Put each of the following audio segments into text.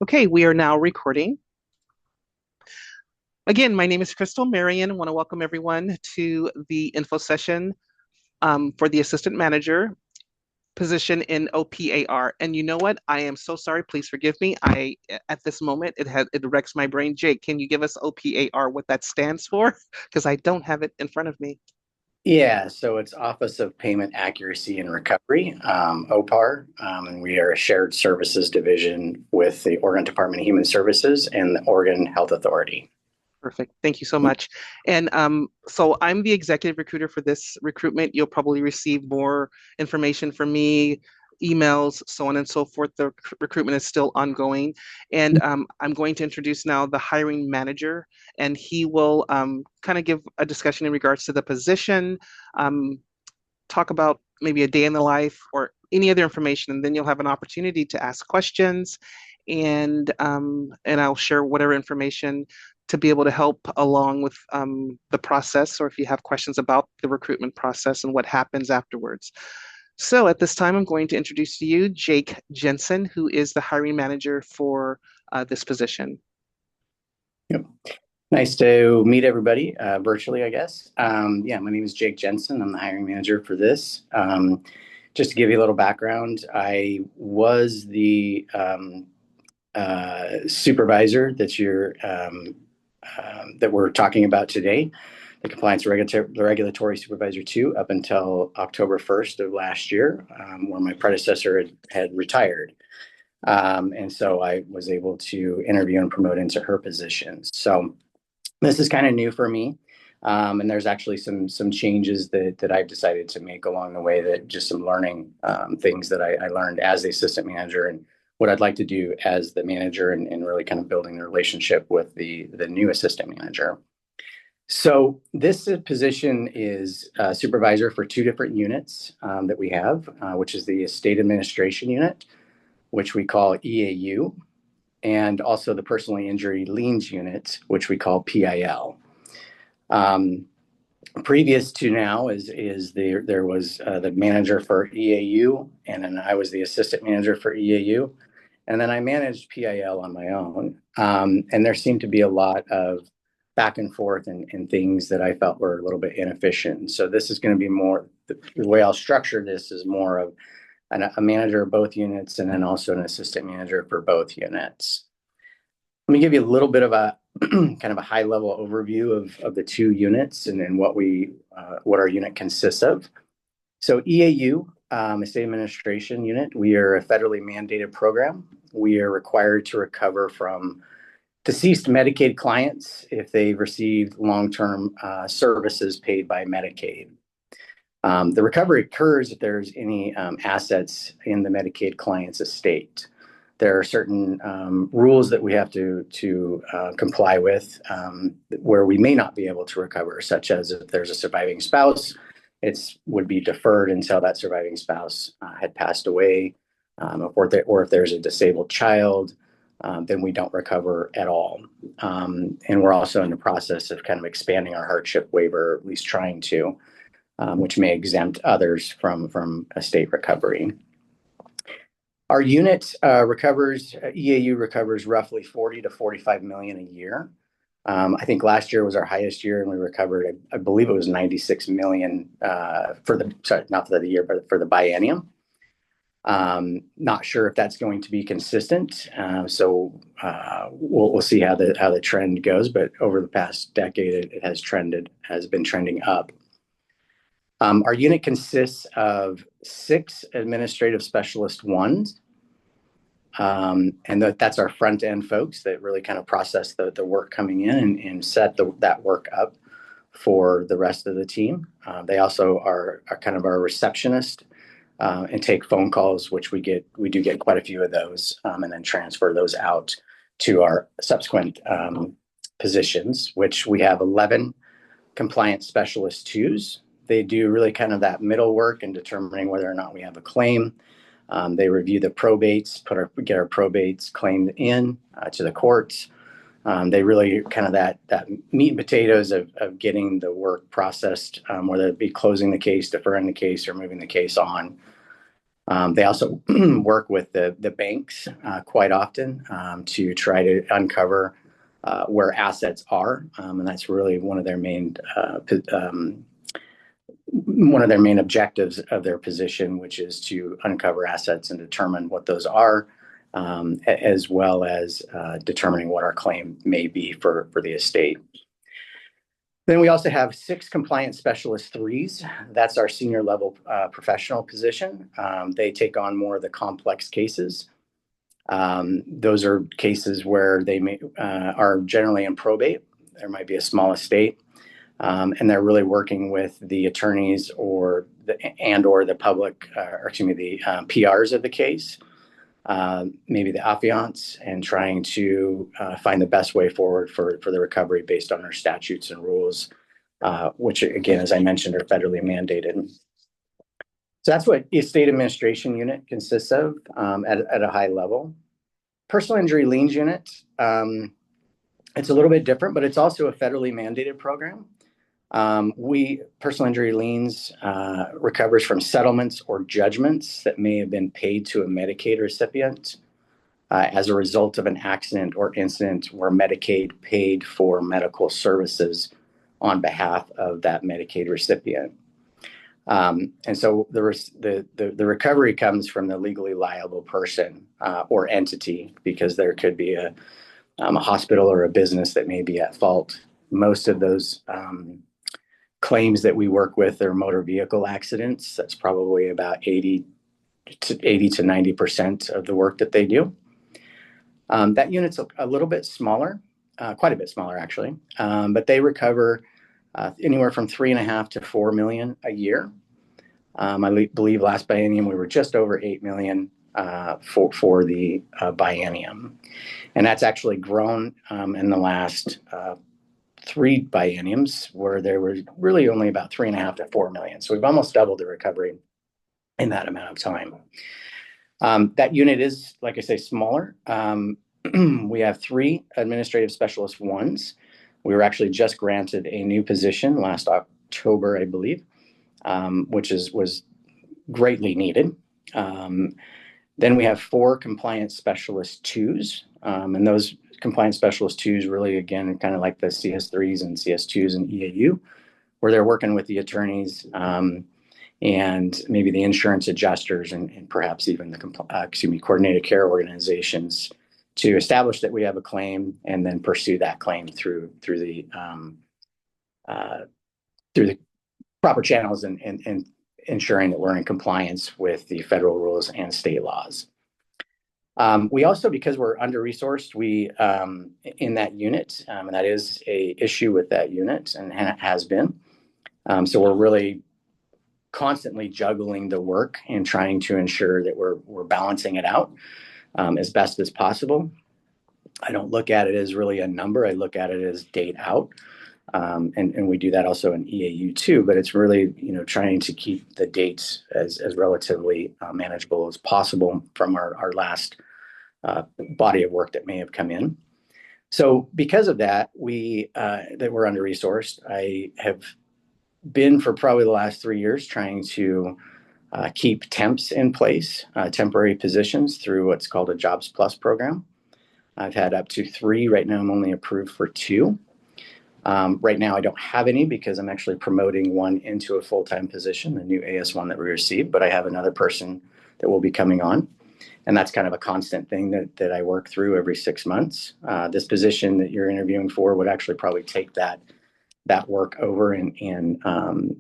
Okay, we are now recording. Again, my name is Crystal Marion. I want to welcome everyone to the info session for the assistant manager position in OPAR. And you know what? I am so sorry. Please forgive me. At this moment it wrecks my brain. Jake, can you give us OPAR what that stands for? Because I don't have it in front of me. Yeah, so it's Office of Payment Accuracy and Recovery, OPAR, and we are a shared services division with the Oregon Department of Human Services and the Oregon Health Authority. Perfect. Thank you so much. And so I'm the executive recruiter for this recruitment. You'll probably receive more information from me, emails, so on and so forth. The recruitment is still ongoing. And I'm going to introduce now the hiring manager, and he will kind of give a discussion in regards to the position, um, talk about maybe a day in the life or any other information, and then you'll have an opportunity to ask questions, and I'll share whatever information to be able to help along with the process, or if you have questions about the recruitment process and what happens afterwards. So at this time, I'm going to introduce to you Jake Jensen, who is the hiring manager for this position. Yep. Nice to meet everybody virtually, I guess. Yeah, my name is Jake Jensen. I'm the hiring manager for this. Just to give you a little background, I was the supervisor that we're talking about today, the regulatory supervisor two, up until October 1st of last year, where my predecessor had retired. And so I was able to interview and promote into her position. So this is kind of new for me. And there's actually some changes that I've decided to make along the way, that just some learning things that I learned as the assistant manager, and what I'd like to do as the manager, and really kind of building the relationship with the new assistant manager. So this position is supervisor for two different units that we have, which is the estate administration unit, which we call EAU, and also the personal injury liens unit, which we call PIL. Previous to now there was the manager for EAU, and then I was the assistant manager for EAU, and then I managed PIL on my own. And there seemed to be a lot of back and forth and things that I felt were a little bit inefficient. So this is going to be more, the way I'll structure this is more of a manager of both units, and then also an assistant manager for both units. Let me give you a little bit of a kind of a high level overview of the two units, and then what our unit consists of. So EAU, Estate Administration Unit, we are a federally mandated program. We are required to recover from deceased Medicaid clients if they've received long-term services paid by Medicaid. The recovery occurs if there's any assets in the Medicaid client's estate. There are certain rules that we have to comply with, where we may not be able to recover, such as if there's a surviving spouse, it would be deferred until that surviving spouse had passed away, or if there's a disabled child, then we don't recover at all. And we're also in the process of kind of expanding our hardship waiver, or at least trying to, which may exempt others from estate recovery. Our unit EAU recovers roughly 40 to 45 million a year. I think last year was our highest year, and we recovered, I believe it was 96 million not for the year, but for the biennium. Not sure if that's going to be consistent. So we'll see how the trend goes, but over the past decade, it has been trending up. Our unit consists of 6 administrative specialist ones. And that's our front end folks that really kind of process the work coming in, and set that work up for the rest of the team. They also are kind of our receptionist, and take phone calls, which we do get quite a few of those, and then transfer those out to our subsequent positions, which we have 11 compliance specialist twos. They do really kind of that middle work in determining whether or not we have a claim. They review the probates, get our probates claimed in to the courts. They really kind of that meat and potatoes of getting the work processed, whether it be closing the case, deferring the case, or moving the case on. They also work with the banks quite often to try to uncover where assets are, and that's really one of their main objectives of their position, which is to uncover assets and determine what those are, as well as determining what our claim may be for the estate. Then we also have 6 compliance specialist 3s. That's our senior level professional position. They take on more of the complex cases. Those are cases where they are generally in probate. There might be a small estate. And they're really working with the attorneys or the public, the PRs of the case, maybe the affiants, and trying to find the best way forward for the recovery based on our statutes and rules, which, again, as I mentioned, are federally mandated. So that's what estate administration unit consists of at a high level. Personal injury liens unit, it's a little bit different, but it's also a federally mandated program. Personal injury liens recovers from settlements or judgments that may have been paid to a Medicaid recipient as a result of an accident or incident where Medicaid paid for medical services on behalf of that Medicaid recipient. And so the recovery comes from the legally liable person or entity, because there could be a hospital or a business that may be at fault. Most of those claims that we work with are motor vehicle accidents. That's probably about 80 to 90% of the work that they do. That unit's a little bit smaller, quite a bit smaller actually, but they recover anywhere from $3.5 to $4 million a year. I believe last biennium we were just over $8 million for the biennium, and that's actually grown in the last 3 bienniums, where there were really only about $3.5 to $4 million. So we've almost doubled the recovery in that amount of time. That unit is, like I say, smaller. We have 3 administrative specialist 1s. We were actually just granted a new position last October, I believe, which was greatly needed. Then we have 4 compliance specialist 2s, and those compliance specialist 2s really, again, kind of like the CS3s and CS2s and EAU, where they're working with the attorneys and maybe the insurance adjusters and perhaps even the coordinated care organizations to establish that we have a claim and then pursue that claim through the proper channels and ensuring that we're in compliance with the federal rules and state laws. We also, because we're under-resourced, in that unit, and that is a issue with that unit and has been. So we're really constantly juggling the work and trying to ensure that we're balancing it out as best as possible. I don't look at it as really a number. I look at it as date out. And we do that also in EAU too, but it's really, trying to keep the dates as relatively manageable as possible from our last body of work that may have come in. So because of that, that we're under-resourced, I have been for probably the last 3 years trying to keep temps in place, temporary positions, through what's called a Jobs Plus program. I've had up to 3. Right now I'm only approved for 2. Right now I don't have any because I'm actually promoting one into a full-time position, the new AS1 that we received, but I have another person that will be coming on. And that's kind of a constant thing that I work through every 6 months. This position that you're interviewing for would actually probably take that work over in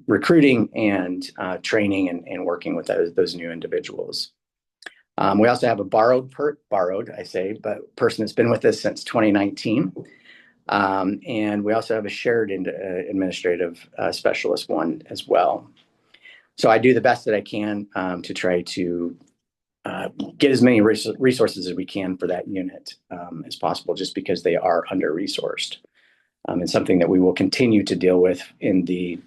recruiting and training and working with those new individuals. We also have a borrowed person that's been with us since 2019. And we also have a shared administrative specialist 1 as well. So I do the best that I can to try to get as many resources as we can for that unit as possible, just because they are under-resourced. And something that we will continue to deal with in the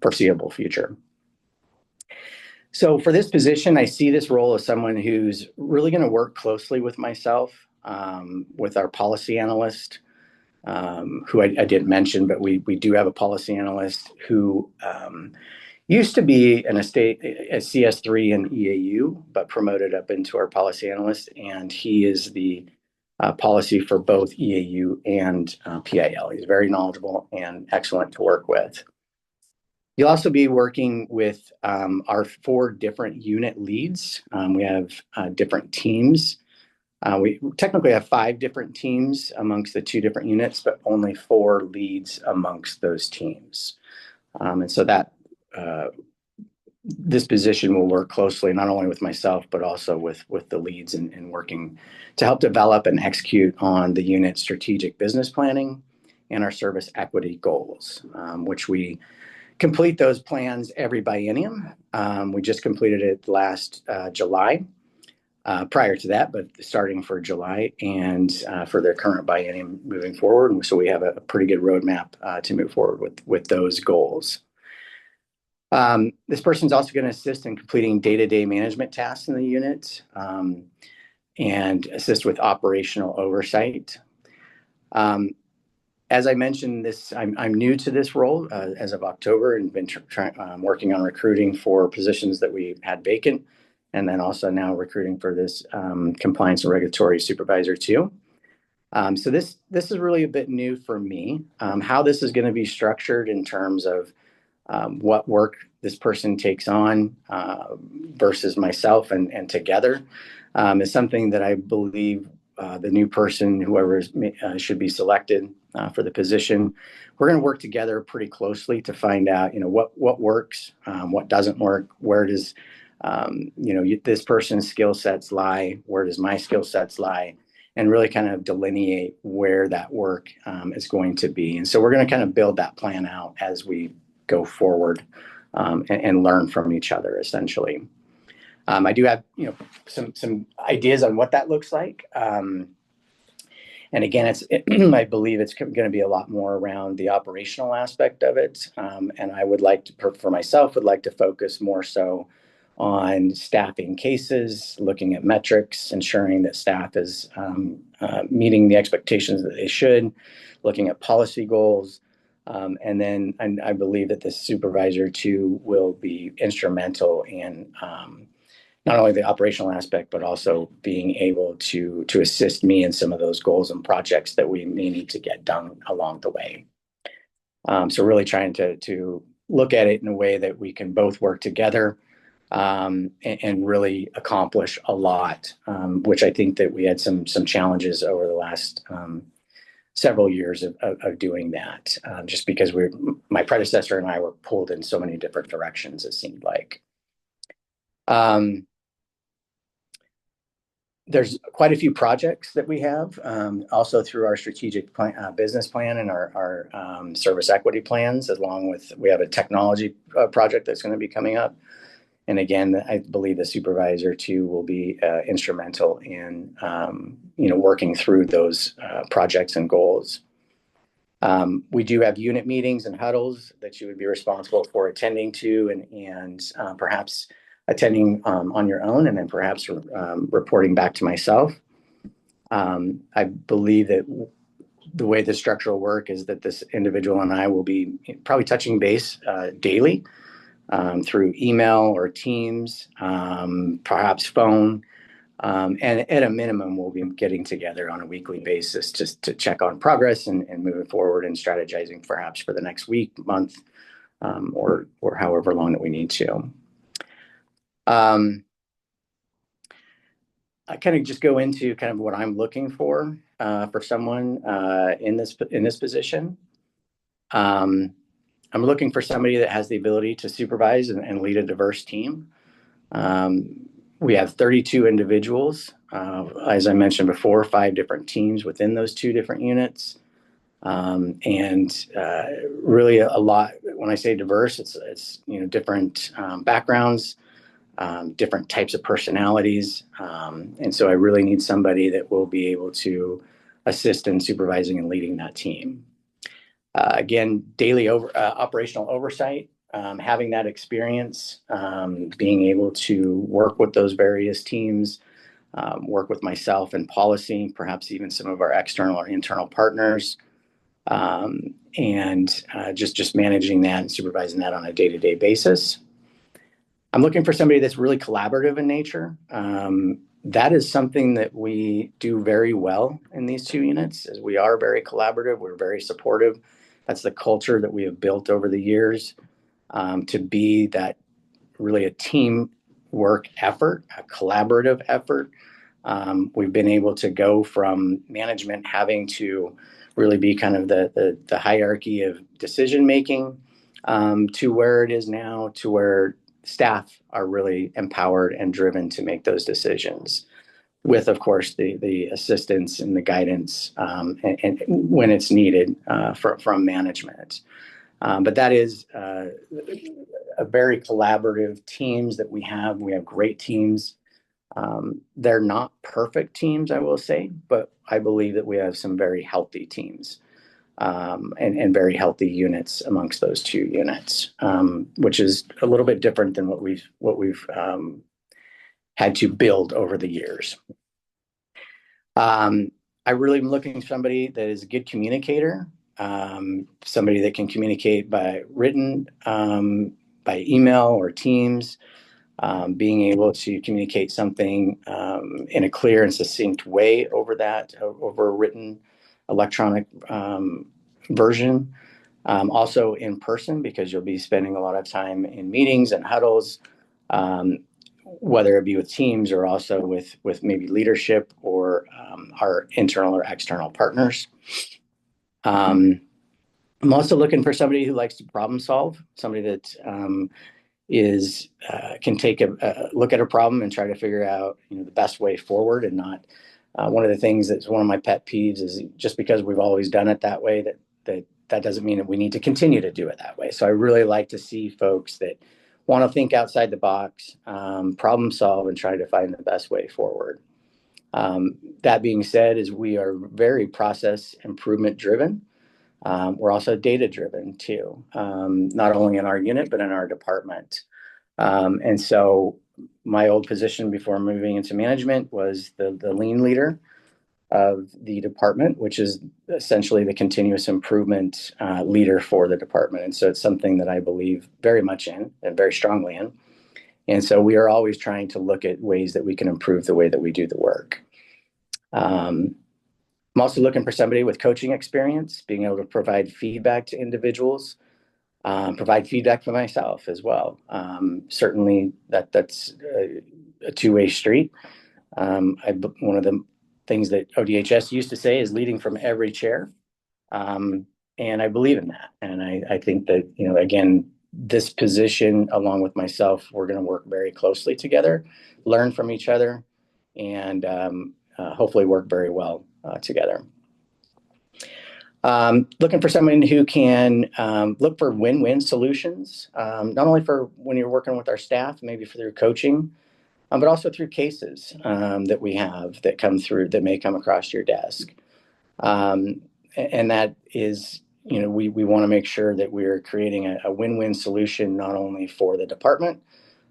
foreseeable future. So for this position, I see this role as someone who's really going to work closely with myself, with our policy analyst, who I didn't mention, but we do have a policy analyst who, used to be a CS3 in EAU, but promoted up into our policy analyst, and he is the policy for both EAU and PIL. He's very knowledgeable and excellent to work with. You'll also be working with our 4 different unit leads. We have different teams. We technically have 5 different teams amongst the 2 different units, but only 4 leads amongst those teams. And so that this position will work closely not only with myself, but also with the leads and working to help develop and execute on the unit's strategic business planning and our service equity goals, which we complete those plans every biennium. We just completed it last July. Prior to that, but starting for July and for the current biennium moving forward. And so we have a pretty good roadmap to move forward with those goals. This person is also going to assist in completing day-to-day management tasks in the unit and assist with operational oversight. As I mentioned, I'm new to this role as of October and been working on recruiting for positions that we had vacant, and then also now recruiting for this compliance and regulatory supervisor too. So this is really a bit new for me. How this is going to be structured in terms of what work this person takes on versus myself and together is something that I believe the new person, whoever should be selected for the position, we're going to work together pretty closely to find out, what works, what doesn't work, where does, this person's skill sets lie, where does my skill sets lie, and really kind of delineate where that work is going to be. And so we're going to kind of build that plan out as we go forward and learn from each other, essentially. I do have, some ideas on what that looks like. And again, I believe it's going to be a lot more around the operational aspect of it. And I would like to, for myself, would like to focus more so on staffing cases, looking at metrics, ensuring that staff is meeting the expectations that they should, looking at policy goals. And then I believe that the supervisor too will be instrumental in not only the operational aspect, but also being able to assist me in some of those goals and projects that we may need to get done along the way. So really trying to look at it in a way that we can both work together and really accomplish a lot, which I think that we had some challenges over the last several years of doing that, just because my predecessor and I were pulled in so many different directions, it seemed like. There's quite a few projects that we have, also through our strategic business plan and our service equity plans, along with we have a technology project that's going to be coming up. And again, I believe the supervisor too will be instrumental in working through those projects and goals. We do have unit meetings and huddles that you would be responsible for attending to and perhaps attending on your own, and then perhaps reporting back to myself. I believe that the way the structure will work is that this individual and I will be probably touching base daily through email or Teams, perhaps phone. And at a minimum, we'll be getting together on a weekly basis just to check on progress and moving forward and strategizing perhaps for the next week, month, or however long that we need to. I kind of just go into kind of what I'm looking for someone in this position. I'm looking for somebody that has the ability to supervise and lead a diverse team. We have 32 individuals, as I mentioned before, 5 different teams within those 2 different units. And really a lot, when I say diverse, it's different backgrounds, different types of personalities. And so I really need somebody that will be able to assist in supervising and leading that team. Again, daily operational oversight, having that experience, being able to work with those various teams, work with myself in policy, perhaps even some of our external or internal partners, and just managing that and supervising that on a day-to-day basis. I'm looking for somebody that's really collaborative in nature. That is something that we do very well in these two units, as we are very collaborative. We're very supportive. That's the culture that we have built over the years, to be that really a team work effort, a collaborative effort. We've been able to go from management having to really be kind of the hierarchy of decision making, to where it is now, to where staff are really empowered and driven to make those decisions, with, of course, the assistance and the guidance, and when it's needed, from management. But that is a very collaborative teams that we have. We have great teams. They're not perfect teams, I will say, but I believe that we have some very healthy teams, and very healthy units amongst those two units, which is a little bit different than what we've had to build over the years. I really am looking for somebody that is a good communicator, somebody that can communicate by written, by email or Teams, being able to communicate something in a clear and succinct way over a written electronic version. Also in person, because you'll be spending a lot of time in meetings and huddles, whether it be with teams or also with maybe leadership or our internal or external partners. I'm also looking for somebody who likes to problem solve, somebody that can take a look at a problem and try to figure out the best way forward, and not one of the things that's one of my pet peeves is just because we've always done it that way, that doesn't mean that we need to continue to do it that way. So I really like to see folks that want to think outside the box, problem solve, and try to find the best way forward. That being said, is we are very process improvement driven. We're also data driven too, not only in our unit, but in our department. And so my old position before moving into management was the lean leader of the department, which is essentially the continuous improvement leader for the department. And so it's something that I believe very much in and very strongly in. And so we are always trying to look at ways that we can improve the way that we do the work. I'm also looking for somebody with coaching experience, being able to provide feedback to individuals, provide feedback for myself as well. Certainly that's a two-way street. One of the things that ODHS used to say is leading from every chair. And I believe in that. And I think that, again, this position, along with myself, we're going to work very closely together, learn from each other, and hopefully work very well together. Looking for someone who can look for win-win solutions, not only for when you're working with our staff, maybe for their coaching, but also through cases that we have that come through, that may come across your desk. And that is, we want to make sure that we're creating a win-win solution, not only for the department,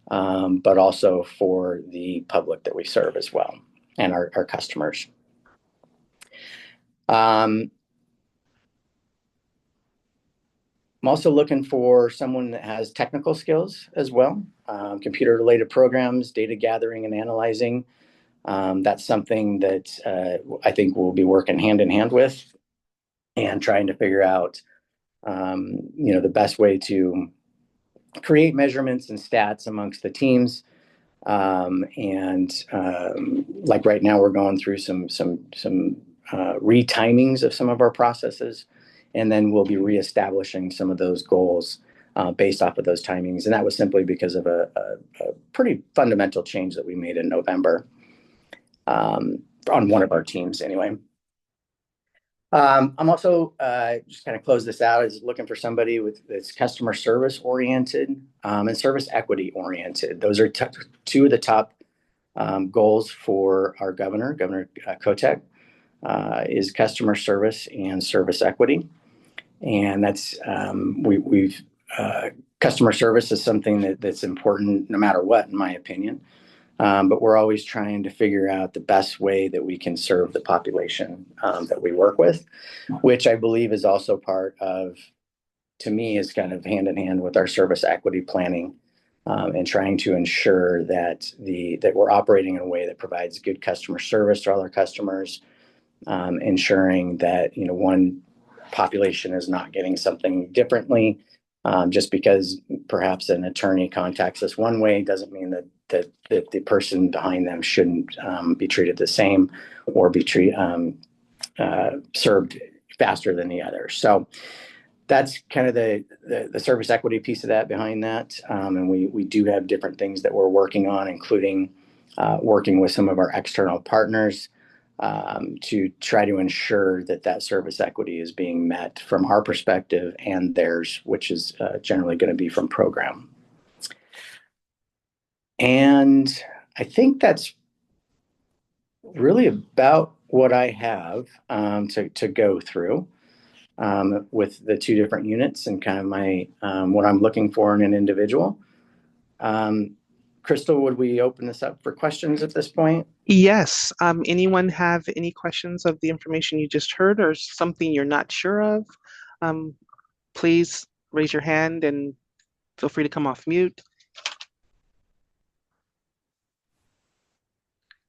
but also for the public that we serve as well, and our customers. I'm also looking for someone that has technical skills as well, computer-related programs, data gathering and analyzing. That's something that I think we'll be working hand in hand with, and trying to figure out, the best way to create measurements and stats amongst the teams. Like right now, we're going through some retimings of some of our processes, and then we'll be reestablishing some of those goals based off of those timings. And that was simply because of a pretty fundamental change that we made in November on one of our teams anyway. I'm also just kind of close this out, is looking for somebody that's customer service oriented and service equity oriented. Those are two of the top goals for our Governor Kotek, is customer service and service equity. And that's customer service is something that's important no matter what, in my opinion. But we're always trying to figure out the best way that we can serve the population that we work with, which I believe is also part of, to me, is kind of hand in hand with our service equity planning, and trying to ensure that we're operating in a way that provides good customer service to all our customers, ensuring that one population is not getting something differently. Just because perhaps an attorney contacts us one way doesn't mean that the person behind them shouldn't be treated the same or be served faster than the other. So that's kind of the service equity piece of that behind that. And we do have different things that we're working on, including working with some of our external partners to try to ensure that service equity is being met from our perspective and theirs, which is generally going to be from program. And I think that's really about what I have to go through with the two different units and kind of my what I'm looking for in an individual. Crystal, would we open this up for questions at this point? Yes. Anyone have any questions of the information you just heard or something you're not sure of? Um, please raise your hand and feel free to come off mute.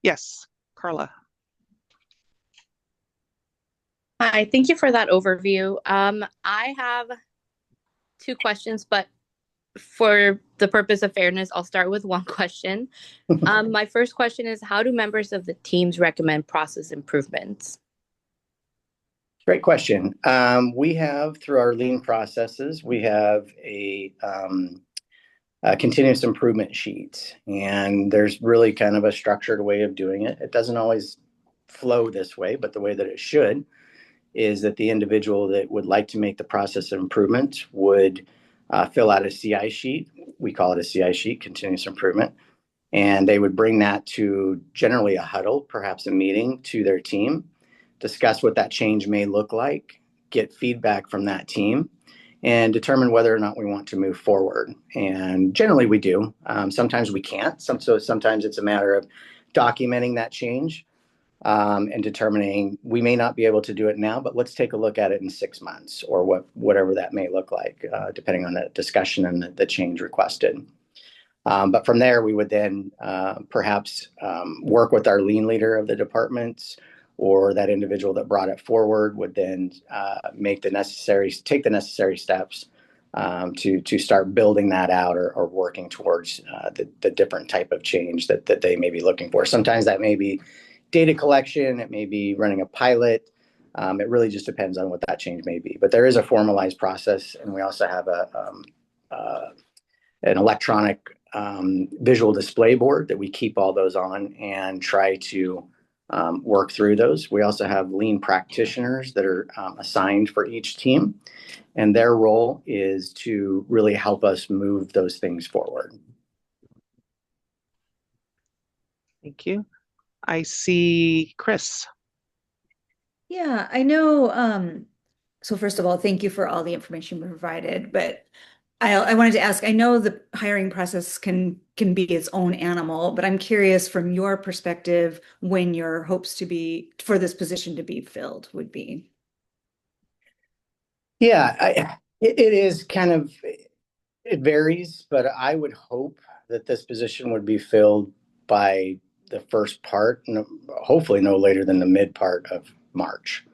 Yes, Carla. Hi, thank you for that overview. I have two questions, but for the purpose of fairness, I'll start with one question. My first question is, how do members of the teams recommend process improvements? Great question. We have, through our lean processes, we have a continuous improvement sheet, and there's really kind of a structured way of doing it. It doesn't always flow this way, but the way that it should is that the individual that would like to make the process improvement would fill out a CI sheet. We call it a CI sheet, continuous improvement. And they would bring that to generally a huddle, perhaps a meeting, to their team, discuss what that change may look like, get feedback from that team, and determine whether or not we want to move forward. And generally we do. Sometimes we can't. So sometimes it's a matter of documenting that change and determining we may not be able to do it now, but let's take a look at it in 6 months or whatever that may look like, depending on the discussion and the change requested. But from there, we would then perhaps work with our lean leader of the departments, or that individual that brought it forward would then take the necessary steps to start building that out or working towards the different type of change that they may be looking for. Sometimes that may be data collection, it may be running a pilot. It really just depends on what that change may be. But there is a formalized process, and we also have an electronic visual display board that we keep all those on and try to work through those. We also have lean practitioners that are assigned for each team, and their role is to really help us move those things forward. Thank you. I see Chris. Yeah, I know. So first of all, thank you for all the information you provided, but I wanted to ask, I know the hiring process can be its own animal, but I'm curious from your perspective when your hopes for this position to be filled would be. Yeah, it is kind of, it varies, but I would hope that this position would be filled by the first part, hopefully no later than the mid part of March.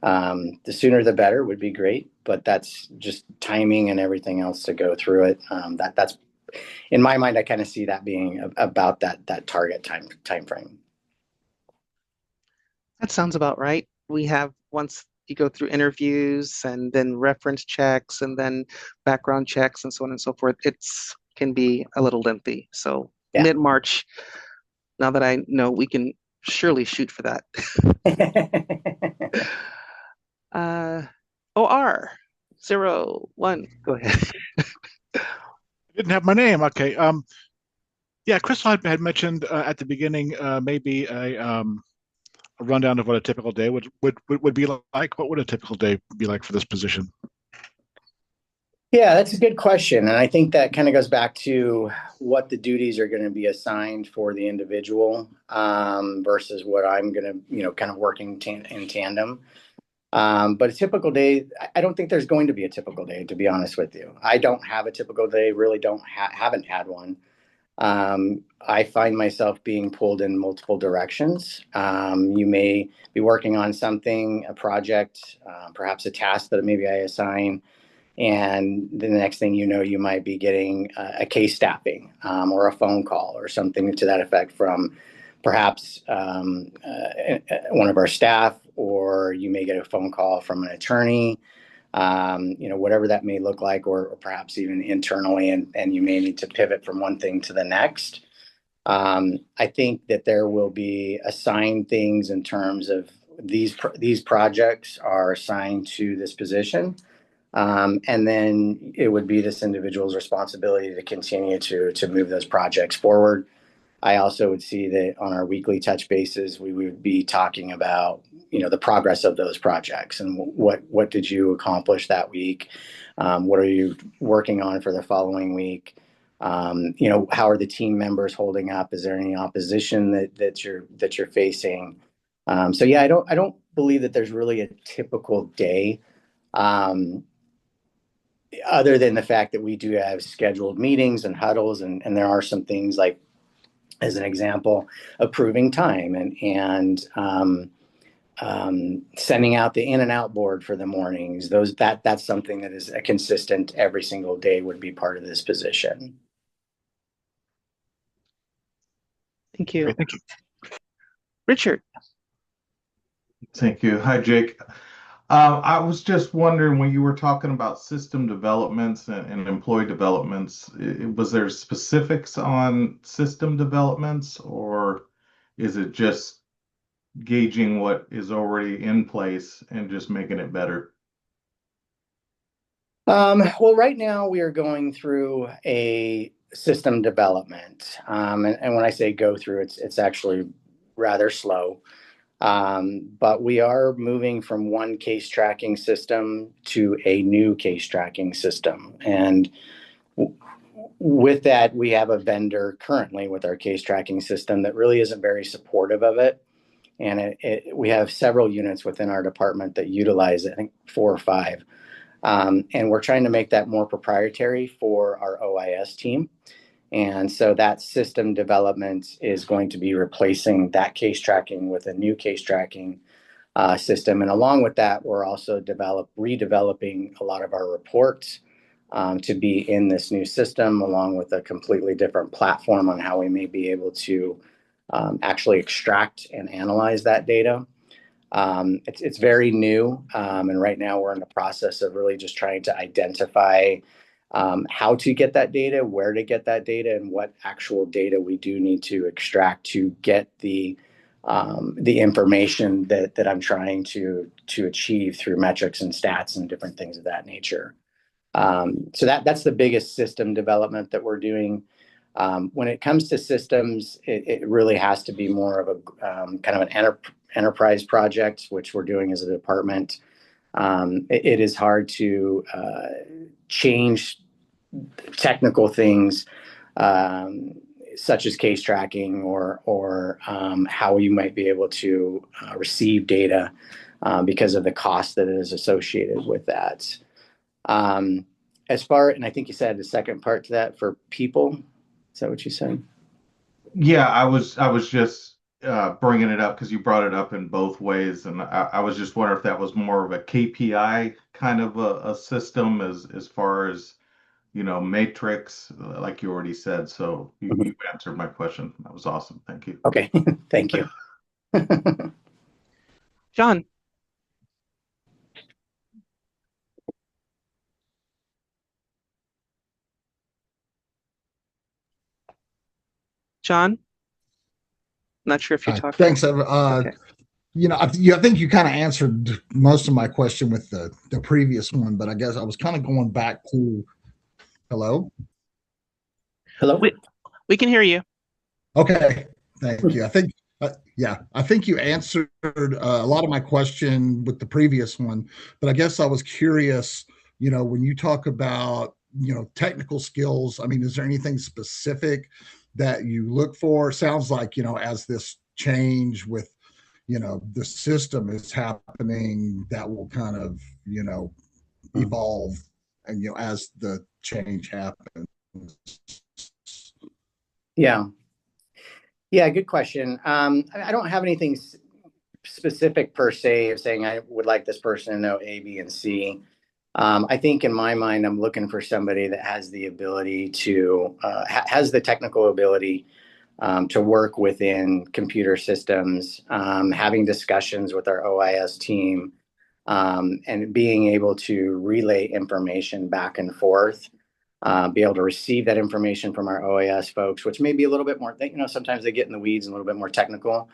The sooner the better would be great, but that's just timing and everything else to go through it. That's in my mind, I kind of see that being about that target time frame. That sounds about right. We have, once you go through interviews and then reference checks and then background checks and so on and so forth, can be a little lengthy. So yeah. Mid-March, now that I know, we can surely shoot for that. OR 01. Go ahead. I didn't have my name. Okay. Yeah, Crystal had mentioned at the beginning maybe a rundown of what a typical day would be like. What would a typical day be like for this position? Yeah, that's a good question. And I think that kind of goes back to what the duties are going to be assigned for the individual versus what I'm going to, kind of working in tandem. But a typical day, I don't think there's going to be a typical day, to be honest with you. I don't have a typical day, really haven't had one. I find myself being pulled in multiple directions. You may be working on something, a project, perhaps a task that maybe I assign. And the next thing you know, you might be getting a case staffing or a phone call or something to that effect from perhaps one of our staff, or you may get a phone call from an attorney, whatever that may look like, or perhaps even internally, and you may need to pivot from one thing to the next. I think that there will be assigned things in terms of these projects are assigned to this position. And then it would be this individual's responsibility to continue to move those projects forward. I also would see that on our weekly touch bases, we would be talking about, the progress of those projects and what did you accomplish that week? What are you working on for the following week? How are the team members holding up? Is there any opposition that you're facing? So yeah, I don't believe that there's really a typical day. Other than the fact that we do have scheduled meetings and huddles, and there are some things like, as an example, approving time and sending out the in and out board for the mornings. That's something that is a consistent every single day would be part of this position. Thank you. Great, thank you. Richard. Thank you. Hi, Jake. I was just wondering, when you were talking about system developments and employee developments, was there specifics on system developments, or is it just gauging what is already in place and just making it better? Well, right now we are going through a system development. And when I say go through, it's actually rather slow. But we are moving from one case tracking system to a new case tracking system. And with that, we have a vendor currently with our case tracking system that really isn't very supportive of it. And we have several units within our department that utilize it, I think 4 or 5. And we're trying to make that more proprietary for our OIS team. And so that system development is going to be replacing that case tracking with a new case tracking system. And along with that, we're also redeveloping a lot of our reports to be in this new system, along with a completely different platform on how we may be able to actually extract and analyze that data. It's very new. And right now we're in the process of really just trying to identify how to get that data, where to get that data, and what actual data we do need to extract to get the information that I'm trying to achieve through metrics and stats and different things of that nature. So that's the biggest system development that we're doing. When it comes to systems, it really has to be more of a kind of an enterprise project, which we're doing as a department. It is hard to change technical things such as case tracking or how you might be able to receive data because of the cost that is associated with that. And I think you said the second part to that for people. Is that what you said? Yeah, I was just bringing it up because you brought it up in both ways, and I was just wondering if that was more of a KPI kind of a system as far as matrix, like you already said. So you answered my question. That was awesome. Thank you. Okay, thank you. John. John? Not sure if you talked. Thanks. Okay. I think you kind of answered most of my question with the previous one, but I guess I was kind of going back to, hello? Hello? We can hear you. Okay, thank you. I think you answered a lot of my question with the previous one, but I guess I was curious, when you talk about, technical skills, I mean, is there anything specific that you look for? Sounds like, as this change with, the system is happening, that will kind of, evolve and, as the change happens. Yeah. Yeah, good question. I don't have anything specific per se of saying I would like this person to know A, B, and C. I think in my mind, I'm looking for somebody that has the ability to, has the technical ability to work within computer systems, having discussions with our OIS team, and being able to relay information back and forth, be able to receive that information from our OAS folks, which may be a little bit more, sometimes they get in the weeds and a little bit more technical.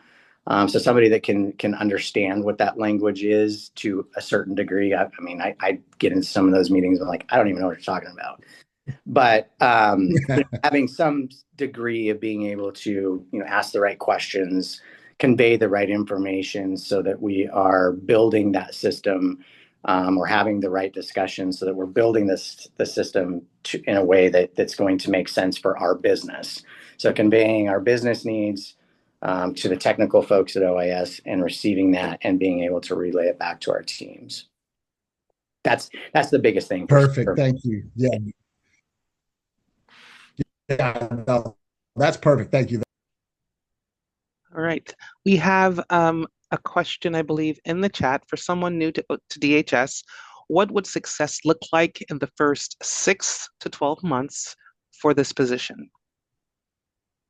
So somebody that can understand what that language is to a certain degree. I mean, I get into some of those meetings and I'm like, I don't even know what you're talking about. But having some degree of being able to, ask the right questions, convey the right information so that we are building that system, or having the right discussions so that we're building the system in a way that's going to make sense for our business. So conveying our business needs to the technical folks at OIS and receiving that and being able to relay it back to our teams. That's the biggest thing. Perfect. Thank you. Yeah. Yeah, no, that's perfect. Thank you. All right. We have a question, I believe, in the chat for someone new to DHS. What would success look like in the first 6 to 12 months for this position?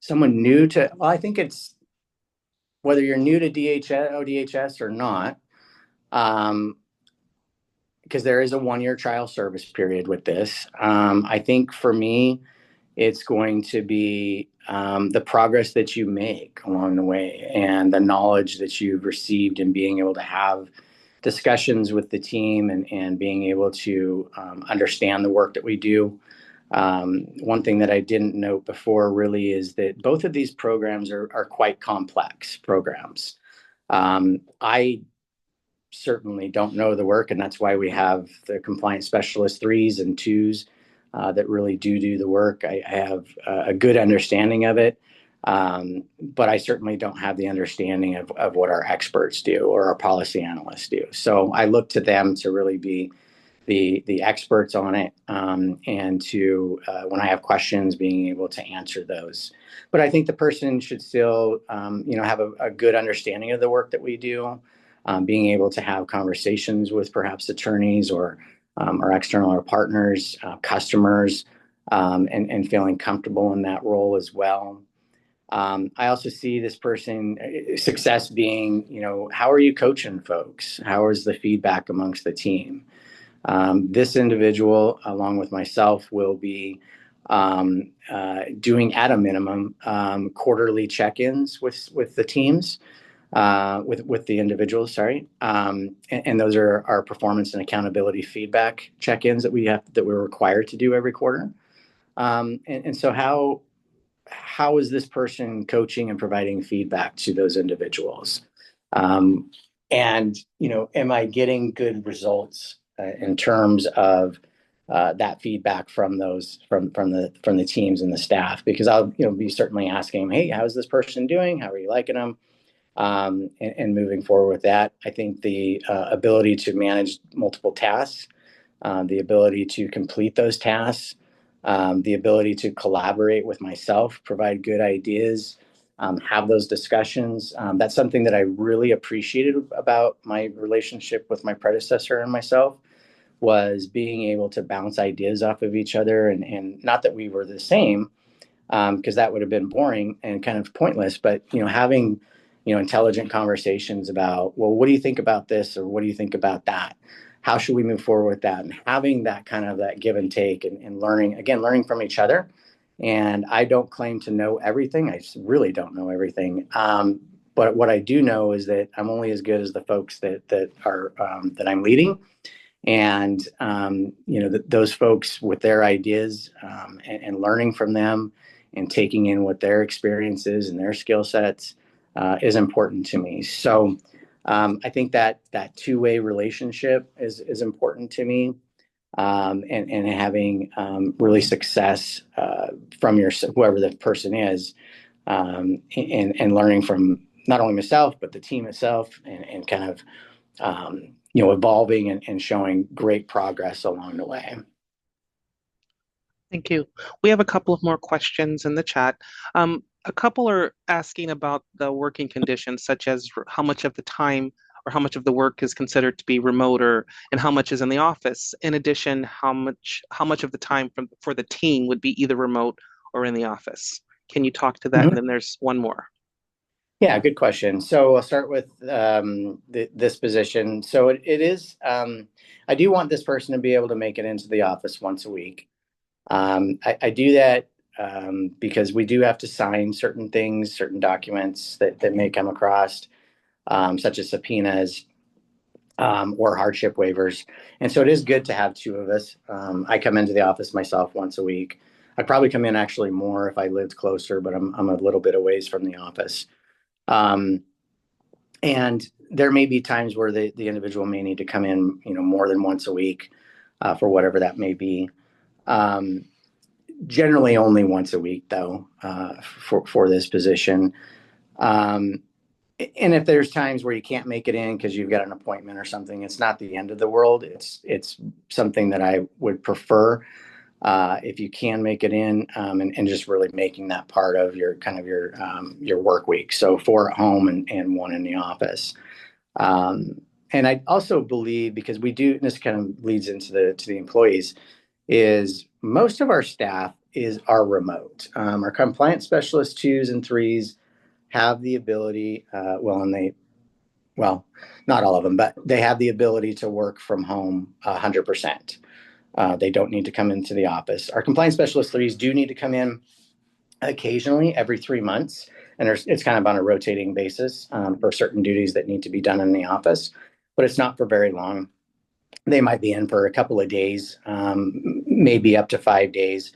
Someone new to, well, I think it's whether you're new to ODHS or not, because there is a 1-year trial service period with this. I think for me, it's going to be the progress that you make along the way and the knowledge that you've received and being able to have discussions with the team and being able to understand the work that we do. One thing that I didn't note before really is that both of these programs are quite complex programs. I certainly don't know the work, and that's why we have the compliance specialist 3s and 2s that really do the work. I have a good understanding of it, but I certainly don't have the understanding of what our experts do or our policy analysts do. So I look to them to really be the experts on it, and to when I have questions, being able to answer those. But I think the person should still, have a good understanding of the work that we do, being able to have conversations with perhaps attorneys or external or partners, customers, and feeling comfortable in that role as well. I also see this person success being, how are you coaching folks? How is the feedback amongst the team? This individual, along with myself, will be doing at a minimum quarterly check-ins with the teams, with the individuals. Sorry, and those are our performance and accountability feedback check-ins that we're required to do every quarter. And so how is this person coaching and providing feedback to those individuals? And am I getting good results in terms of that feedback from the teams and the staff? Because I'll be certainly asking them, hey, how's this person doing? How are you liking them? And moving forward with that, I think the ability to manage multiple tasks, the ability to complete those tasks, the ability to collaborate with myself, provide good ideas, have those discussions. That's something that I really appreciated about my relationship with my predecessor and myself, was being able to bounce ideas off of each other. And not that we were the same, because that would have been boring and kind of pointless, but having intelligent conversations about, well, what do you think about this, or what do you think about that? How should we move forward with that? And having that kind of that give and take, and learning from each other. And I don't claim to know everything. I really don't know everything. But what I do know is that I'm only as good as the folks that are that I'm leading. And those folks with their ideas, and learning from them and taking in what their experiences and their skill sets is important to me. So I think that two-way relationship is important to me. and having really success from whoever the person is, and learning from not only myself but the team itself, and kind of evolving and showing great progress along the way. Thank you. We have a couple of more questions in the chat. A couple are asking about the working conditions, such as how much of the time or how much of the work is considered to be remote, and how much is in the office. In addition, how much of the time for the team would be either remote or in the office? Can you talk to that? Mm-hmm. And then there's one more. Yeah, good question. So I'll start with this position. So it is, I do want this person to be able to make it into the office once a week. I do that because we do have to sign certain things, certain documents that may come across, such as subpoenas, or hardship waivers. And so it is good to have two of us. I come into the office myself once a week. I'd probably come in actually more if I lived closer, but I'm a little bit a ways from the office. And there may be times where the individual may need to come in, more than once a week, for whatever that may be. Generally only once a week though, for this position. And if there's times where you can't make it in because you've got an appointment or something, it's not the end of the world. It's something that I would prefer, if you can make it in, and just really making that part of your work week. So 4 at home and 1 in the office. And I also believe, because we do, and this kind of leads into the employees, is most of our staff are remote. Our compliance specialists 2s and 3s have the ability, not all of them, but they have the ability to work from home 100%. They don't need to come into the office. Our compliance specialist 3s do need to come in occasionally, every 3 months, and it's kind of on a rotating basis, for certain duties that need to be done in the office, but it's not for very long. They might be in for a couple of days, maybe up to 5 days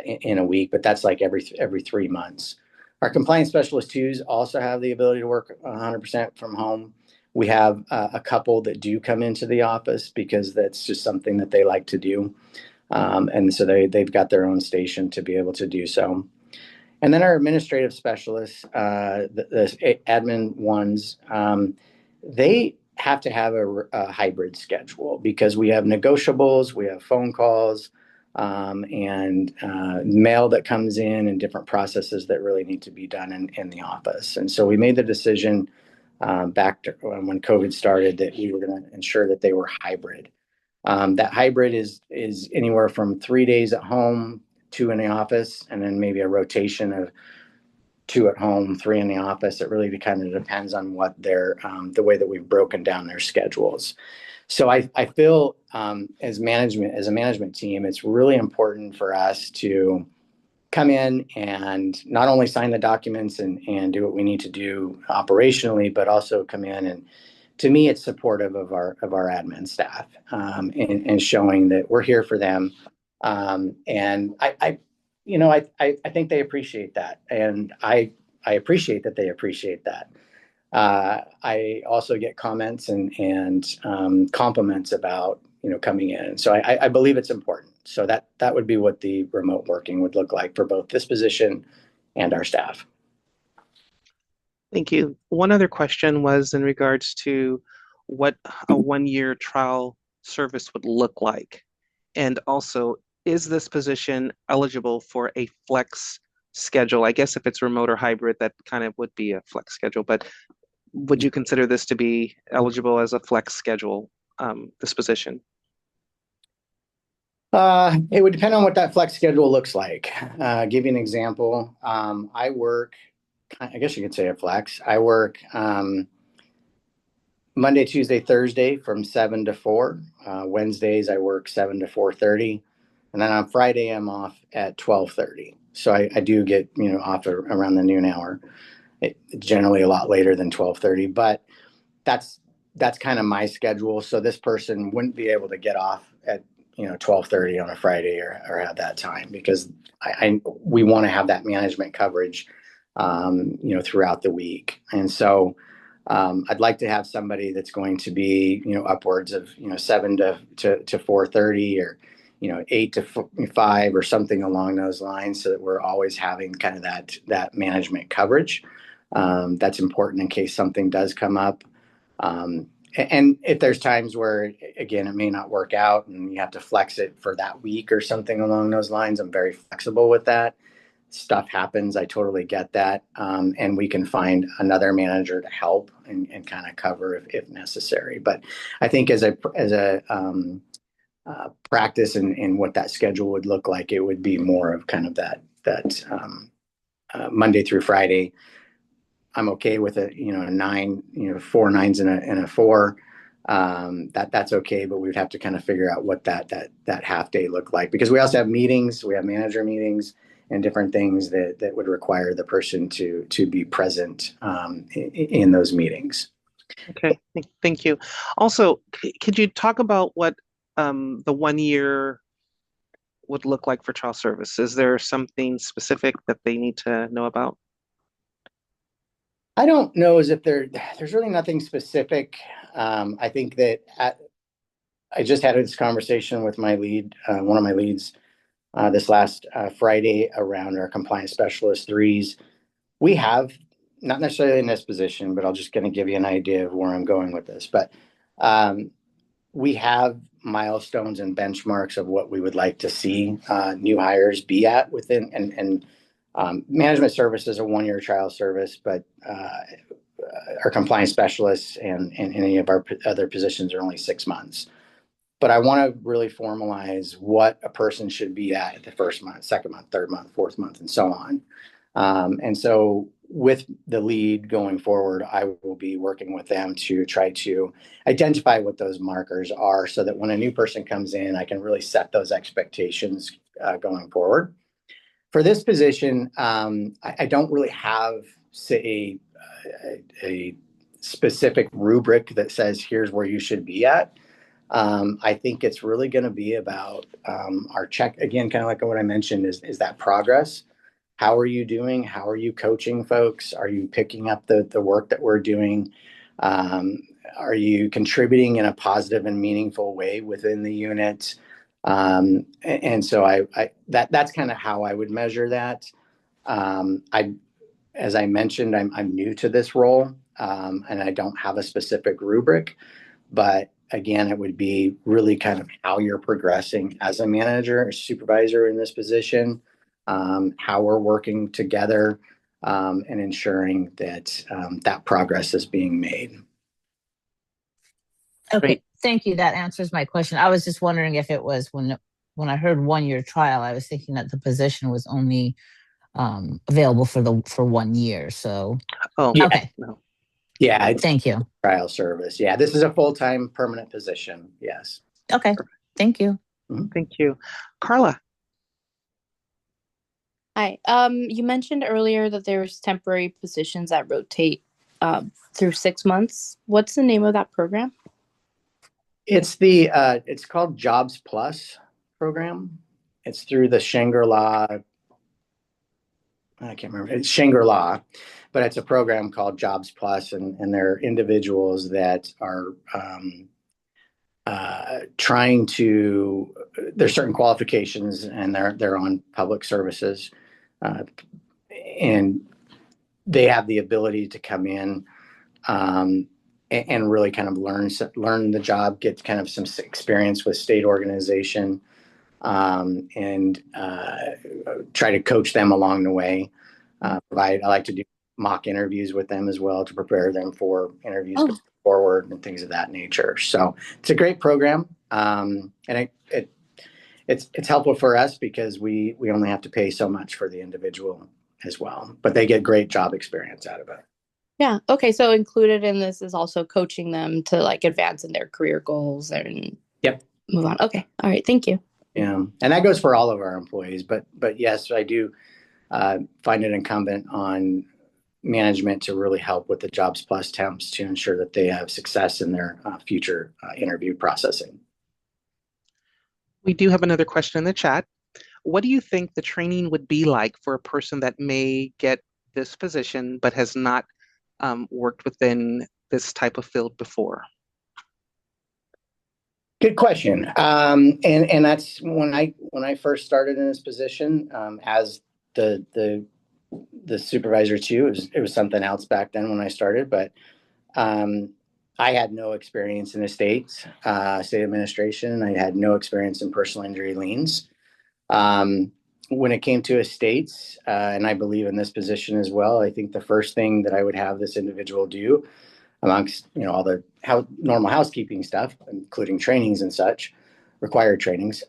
in a week, but that's like every 3 months. Our compliance specialist 2s also have the ability to work 100% from home. We have a couple that do come into the office because that's just something that they like to do. And so they've got their own station to be able to do so. And then our administrative specialists, the admin ones, they have to have a hybrid schedule because we have negotiables, we have phone calls, and mail that comes in, and different processes that really need to be done in the office. And so we made the decision back to when COVID started that we were going to ensure that they were hybrid. That hybrid is anywhere from 3 days at home, 2 in the office, and then maybe a rotation of 2 at home, 3 in the office. It really kind of depends on what the way that we've broken down their schedules. So I feel, as a management team, it's really important for us to come in and not only sign the documents and do what we need to do operationally, but also come in, and to me, it's supportive of our admin staff, and showing that we're here for them. And I think they appreciate that, and I appreciate that they appreciate that. I also get comments and compliments about coming in. So I believe it's important. So that would be what the remote working would look like for both this position and our staff. Thank you. One other question was in regards to what a 1-year trial service would look like. And also, is this position eligible for a flex schedule? I guess if it's remote or hybrid, that kind of would be a flex schedule, but would you consider this to be eligible as a flex schedule, this position? It would depend on what that flex schedule looks like. Give you an example. I work, I guess you could say a flex. I work Monday, Tuesday, Thursday from 7 to 4. Wednesdays I work 7 to 4:30, and then on Friday I'm off at 12:30. So I do get off around the noon hour. Generally a lot later than 12:30, but that's kind of my schedule. So this person wouldn't be able to get off at 12:30 on a Friday or at that time, because we want to have that management coverage throughout the week. And so I'd like to have somebody that's going to be, upwards of, 7 to 4:30 or, 8 to 5 or something along those lines, so that we're always having kind of that management coverage. That's important in case something does come up. And if there's times where, again, it may not work out and you have to flex it for that week or something along those lines, I'm very flexible with that. Stuff happens. I totally get that. And we can find another manager to help and kind of cover if necessary. But I think as a practice in what that schedule would look like, it would be more of kind of that Monday through Friday. I'm okay with a 9, 4 9s and a 4. That's okay, but we'd have to kind of figure out what that half day looked like, because we also have meetings, we have manager meetings and different things that would require the person to be present in those meetings. Okay, thank you. Also, could you talk about what the 1 year would look like for child service? Is there something specific that they need to know about? I don't know as if there's really nothing specific. I think that I just had this conversation with my lead, one of my leads, this last Friday around our compliance specialist 3s. We have, not necessarily in this position, but I'll just going to give you an idea of where I'm going with this. But we have milestones and benchmarks of what we would like to see new hires be at within, and management service is a 1 year trial service, but our compliance specialists and any of our other positions are only 6 months. But I want to really formalize what a person should be at the first month, second month, third month, fourth month, and so on. And so with the lead going forward, I will be working with them to try to identify what those markers are, so that when a new person comes in, I can really set those expectations going forward. For this position, I don't really have, say, a specific rubric that says here's where you should be at. I think it's really going to be about our check, again, kind of like what I mentioned, is that progress. How are you doing? How are you coaching folks? Are you picking up the work that we're doing? Are you contributing in a positive and meaningful way within the unit? And so that's kind of how I would measure that. As I mentioned, I'm new to this role, and I don't have a specific rubric, but again, it would be really kind of how you're progressing as a manager or supervisor in this position, how we're working together, and ensuring that that progress is being made. Okay, Great. thank you. That answers my question. I was just wondering if it was when I heard 1 year trial, I was thinking that the position was only available for 1 year. So, Oh, Yeah. okay, no. Yeah, it's thank you. trial service. Yeah, this is a full-time permanent position. Yes. Okay, thank you. Thank you. Carla. Hi. You mentioned earlier that there's temporary positions that rotate through 6 months. What's the name of that program? It's called Jobs Plus program. It's through the Shangri-La. I can't remember. It's Shangri-La, but it's a program called Jobs Plus, and they're individuals that are trying to. There's certain qualifications, and they're on public services, and they have the ability to come in and really kind of learn the job, get kind of some experience with state organization, and try to coach them along the way. I like to do mock interviews with them as well to prepare them for interviews going forward and things of that nature. So it's a great program, and it's helpful for us because we only have to pay so much for the individual as well, but they get great job experience out of it. Yeah. Okay. So included in this is also coaching them to like advance in their career goals and move on. Okay. All right. Thank you. Yeah. And that goes for all of our employees, but yes, I do find it incumbent on management to really help with the Jobs Plus temps to ensure that they have success in their future interview processing. We do have another question in the chat. What do you think the training would be like for a person that may get this position but has not worked within this type of field before? Good question. And that's when I first started in this position as the supervisor too. It was something else back then when I started, but I had no experience in estates, state administration. I had no experience in personal injury liens. When it came to estates, and I believe in this position as well, I think the first thing that I would have this individual do, amongst all the normal housekeeping stuff, including trainings and such, required trainings,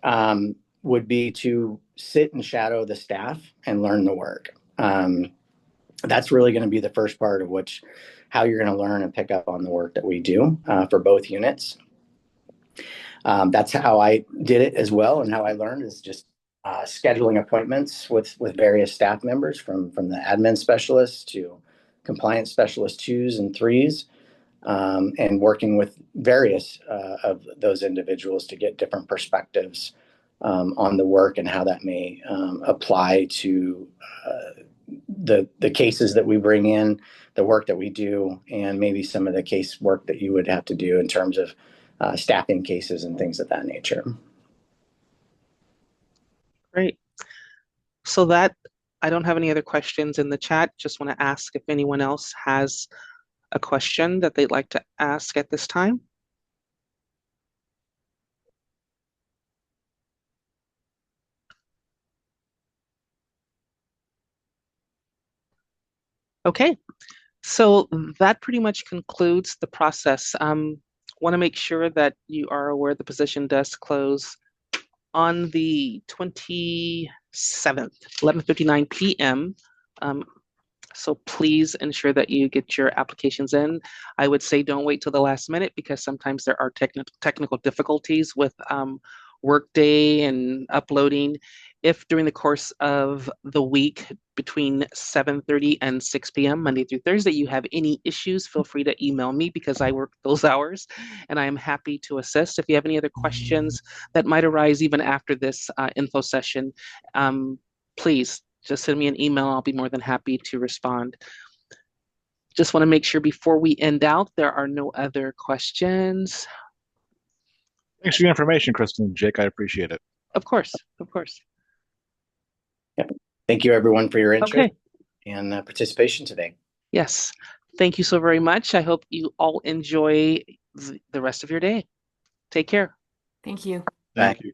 would be to sit and shadow the staff and learn the work. That's really going to be the first part of how you're going to learn and pick up on the work that we do for both units. That's how I did it as well, and how I learned is just scheduling appointments with various staff members, from the admin specialists to compliance specialist 2s and 3s, and working with various of those individuals to get different perspectives on the work and how that may apply to the cases that we bring in, the work that we do, and maybe some of the case work that you would have to do in terms of staffing cases and things of that nature. Great. So I don't have any other questions in the chat. Just want to ask if anyone else has a question that they'd like to ask at this time. Okay, so that pretty much concludes the process. Want to make sure that you are aware the position does close on the 27th, 11:59 p.m. So please ensure that you get your applications in. I would say don't wait till the last minute, because sometimes there are technical difficulties with Workday and uploading. If during the course of the week between 7:30 and 6 p.m., Monday through Thursday, you have any issues, feel free to email me, because I work those hours and I am happy to assist. If you have any other questions that might arise even after this info session, please just send me an email. I'll be more than happy to respond. Just want to make sure before we end out, there are no other questions. Thanks for the information, Kristen and Jake. I appreciate it. Of course, of course. Yep. Thank you, everyone, for your interest Okay. and participation today. Yes. Thank you so very much. I hope you all enjoy the rest of your day. Take care. Thank you. Thank you.